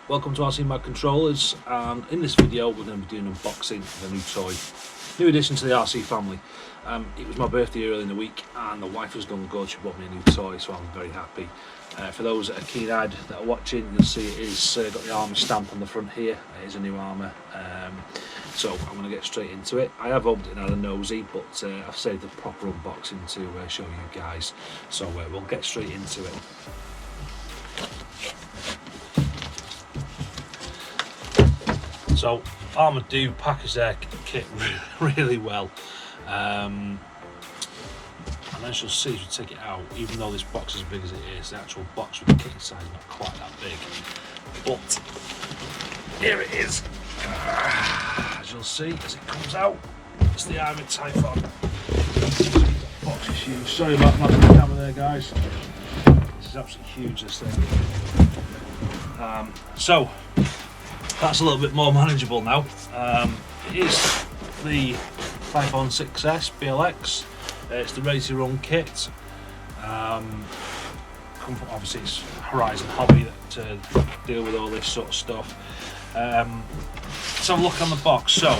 Welcome to Arrma Controllers, and in this video we're going to be doing an unboxing of a new toy, new addition to the RC family. It was my birthday early in the week and the wife has done good. She bought me a new toy, so I'm very happy. For those that are keen-eyed that are watching, you'll see it is got the Arrma stamp on the front here. It is a new Arrma, so I'm going to get straight into it. I have opened it and had a nosy, but I've saved the proper unboxing to show you guys, so we'll get straight into it. So Arrma do package their kit really well, and as you'll see as we take it out, even though this box is as big as it is, the actual box with the kit inside is not quite that big. But here it is, as you'll see as it comes out. It's the Arrma Typhon. The box is huge. Sorry about not the camera there, guys. This is absolutely huge, this thing. So that's a little bit more manageable now. It is the Typhon 6S BLX. It's the ready to run kit. Obviously it's Horizon Hobby to deal with all this sort of stuff. Let's have a look on the box. So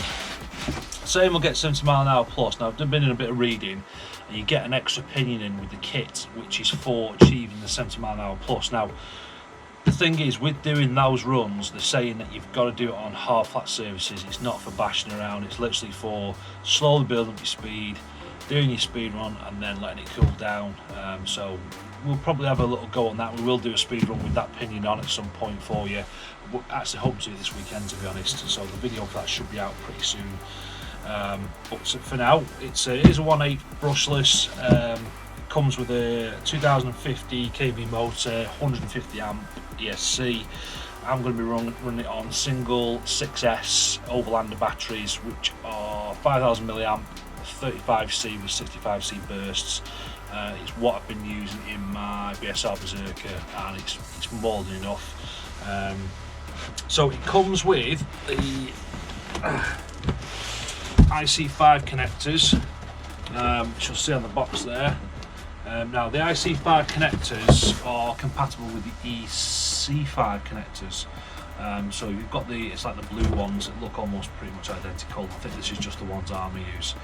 saying we'll get 70 mph plus. Now I've been in a bit of reading and you get an extra pinion in with the kit which is for achieving the 70 mph plus. Now the thing is, with doing those runs, they're saying that you've got to do it on hard flat surfaces. It's not for bashing around, it's literally for slowly building up your speed, doing your speed run and then letting it cool down. So we'll probably have a little go on that. We will do a speed run with that pinion on at some point for you. We're actually hoping to do this weekend, to be honest, so the video for that should be out pretty soon. But for now, it is a 1.8 brushless. Comes with a 2050 kV motor, 150 amp ESC. I'm going to be running it on single 6S overlander batteries, which are 5000 milliamp, 35C with 65C bursts. It's what I've been using in my BSR Berserker, and it's more than enough. So it comes with the IC5 connectors, which you'll see on the box there. Now the IC5 connectors are compatible with the EC5 connectors. So you've got it's like the blue ones that look almost pretty much identical. I think this is just the ones Arrma use.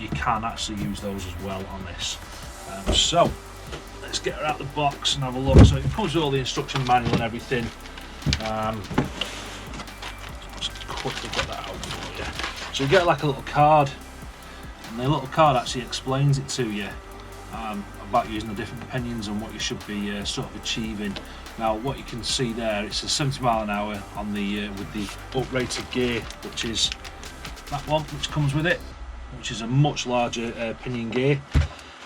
You can actually use those as well on this. So let's get her out the box and have a look. So it comes with all the instruction manual and everything. Just quickly get that out for you. So you get like a little card, and the little card actually explains it to you. About using the different pinions and what you should be sort of achieving. Now what you can see there, it's a 70 mph on the with the uprated gear, which is that one which comes with it, which is a much larger pinion gear.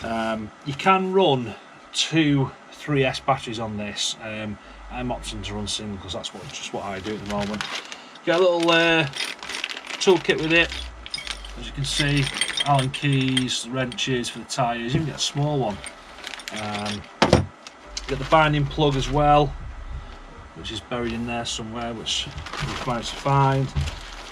You can run two 3S batteries on this. I'm opting to run single because that's just what I do at the moment. Get a little toolkit with it, as you can see. Allen keys, wrenches for the tyres, you can get a small one. Get the binding plug as well, which is buried in there somewhere, which we've managed to find,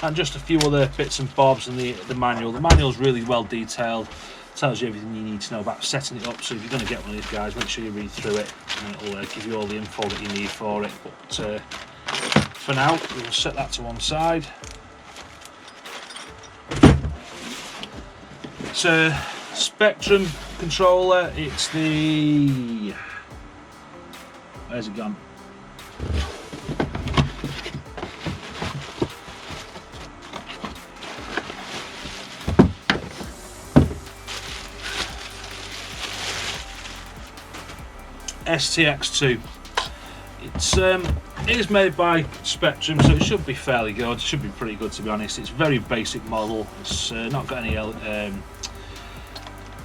and just a few other bits and bobs in the manual. The manual is really well detailed, tells you everything you need to know about setting it up, so if you're going to get one of these guys, make sure you read through it and it'll give you all the info that you need for it. But for now, we'll set that to one side. It's a Spectrum controller. It's the, where's it gone? STX2. It is made by Spectrum, so it should be fairly good. It should be pretty good, to be honest. It's a very basic model. It's not got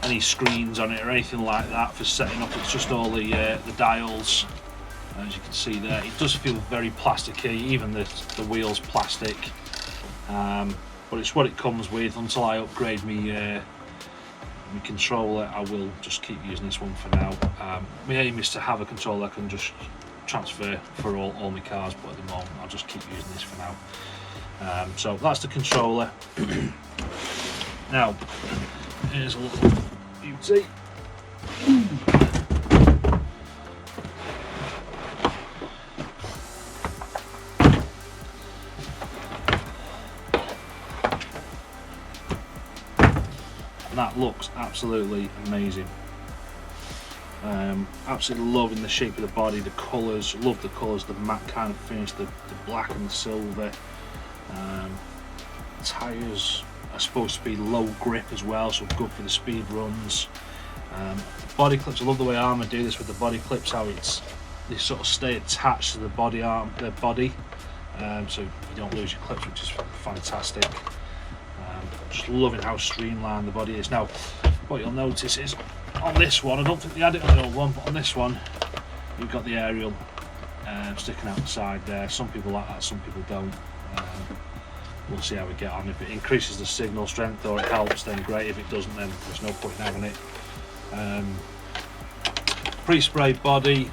any screens on it or anything like that for setting up. It's just all the dials, as you can see there. It does feel very plasticky, even the wheel's plastic, but it's what it comes with. Until I upgrade my controller, I will just keep using this one for now. My aim is to have a controller I can just transfer for all my cars, but at the moment I'll just keep using this for now. So that's the controller. Now here's a little beauty. and that looks absolutely amazing. Absolutely loving the shape of the body, the colours, love the colours, the matte kind of finish, the black and the silver. Tyres are supposed to be low grip as well, so good for the speed runs. Body clips, I love the way Arrma do this with the body clips, how they sort of stay attached to the body so you don't lose your clips, which is fantastic. Just loving how streamlined the body is. Now, what you'll notice is on this one, I don't think they had it on the old one, but on this one you've got the aerial sticking out the side there. Some people like that, some people don't. We'll see how we get on. If it increases the signal strength or it helps, then great. If it doesn't, then there's no point in having it. Pre-sprayed body,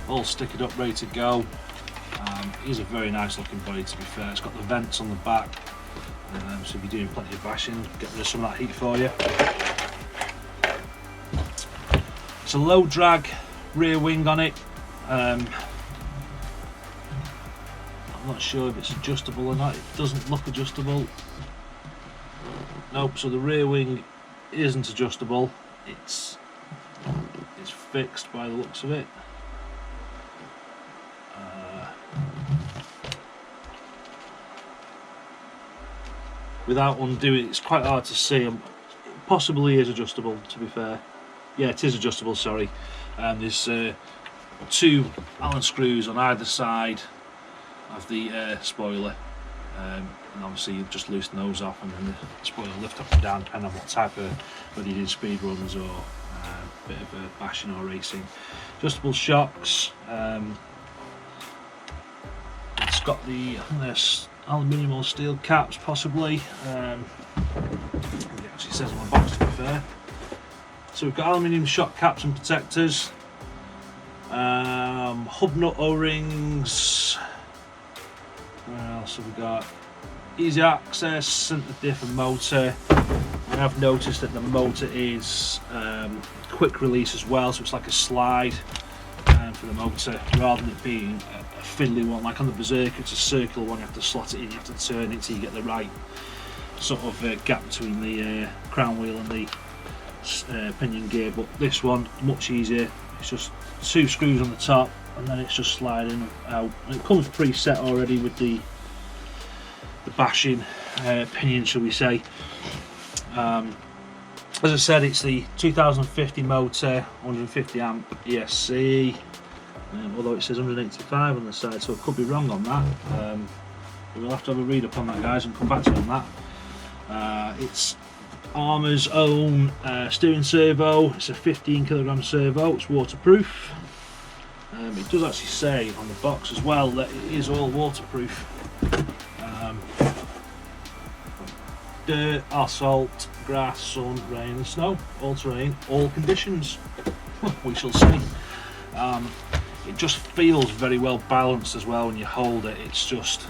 all stickered up, ready to go. It is a very nice looking body, to be fair. It's got the vents on the back, so if you're doing plenty of bashing, get rid of some of that heat for you. It's a low drag rear wing on it. I'm not sure if it's adjustable or not. It doesn't look adjustable. Nope, so the rear wing isn't adjustable. It's fixed by the looks of it. Without undoing it, it's quite hard to see. It possibly is adjustable, to be fair. Yeah, it is adjustable, sorry. There's 2 Allen screws on either side of the spoiler, and obviously you just loosen those off, and then the spoiler will lift up and down depending on what type of, whether you did speed runs or a bit of a bashing or racing. Adjustable shocks. It's got the, I think there's aluminium or steel caps possibly. It actually says on the box, to be fair. So we've got aluminium shock caps and protectors. Hub nut O-rings. What else have we got? Easy access, centre diff and motor. I have noticed that the motor is quick release as well, so it's like a slide for the motor, rather than it being a fiddly one like on the Berserker. It's a circular one, you have to slot it in, you have to turn it till you get the right sort of gap between the crown wheel and the pinion gear. But this one, much easier. It's just 2 screws on the top, and then it's just sliding out, and it comes preset already with the bashing pinion, shall we say. As I said, it's the 2050 motor, 150 amp ESC, although it says 185 on the side, so it could be wrong on that. We'll have to have a read up on that, guys, and come back to you on that. It's Arrma's own steering servo. It's a 15 kilogram servo. It's waterproof. It does actually say on the box as well that it is all waterproof. Dirt, asphalt, grass, sun, rain and snow, all terrain, all conditions. We shall see. It just feels very well balanced as well when you hold it. It's just,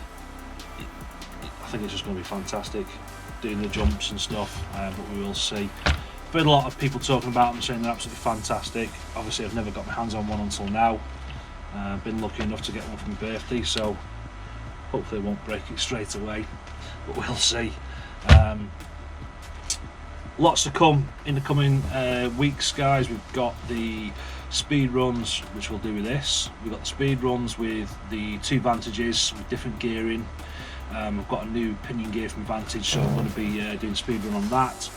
I think it's just going to be fantastic doing the jumps and stuff, but we will see. I've heard a lot of people talking about them, saying they're absolutely fantastic. Obviously I've never got my hands on one until now. Been lucky enough to get one for my birthday, so hopefully I won't break it straight away, but we'll see. Lots to come in the coming weeks, guys. We've got the speed runs, which we'll do with this. We've got the speed runs with the 2 Vantages with different gearing. I've got a new pinion gear from Vantage, so I'm going to be doing speed run on that.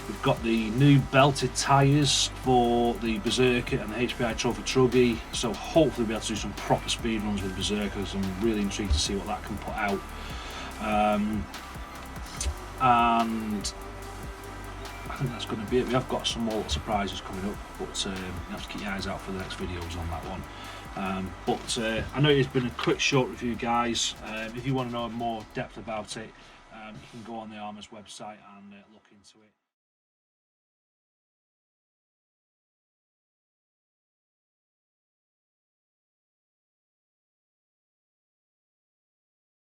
We've got the new belted tyres for the Berserker and the HPI Trophy Truggy, so hopefully we'll be able to do some proper speed runs with Berserkers. I'm really intrigued to see what that can put out. And I think that's going to be it. We have got some more surprises coming up, but you have to keep your eyes out for the next videos on that one. But I know it's been a quick short review, guys. If you want to know more depth about it, you can go on the Arrma's website and look into it.